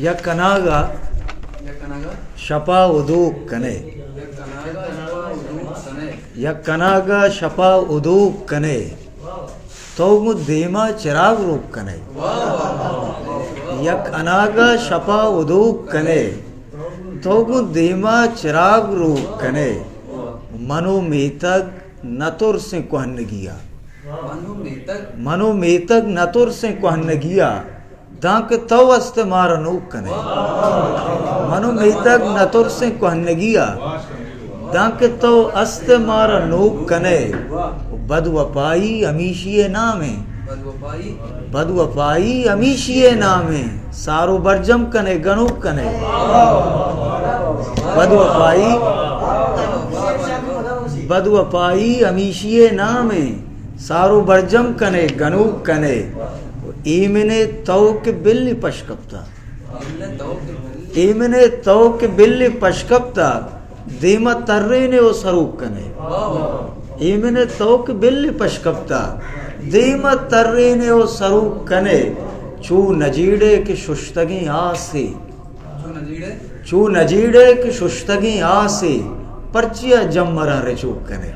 yakanaga shapa uduk kane yakanaga shapa uduk kane togu dema chirag rook kane yakanaga shapa uduk kane togu dema chirag rook kane mano metag natur se kohn giya mano metag natur se kohn giya दांक तव अस्त मार अनूप कने मनु मेतक नतुर से कहनगिया दांक तव अस्त मार अनूप कने बदवपाई अमीशिये नामे बदवपाई अमीशिये नामे सारो बरजम कने गणूप कने बदवपाई अमीशिये नामे सारो बरजम कने गणूप कने ईमने तौ के बिल्ली पशकप्ता ईमने तौ के बिल्ली पशकप्ता दीमा तर्रे ने वो सरूप कने ईमने तौ के बिल्ली पशकप्ता दीमा तर्रे ने वो सरूप कने चू नजीड़े के शुश्तगी आसे चू नजीड़े के शुश्तगी आसे पर्चिया जम्मरा रे चूक कने।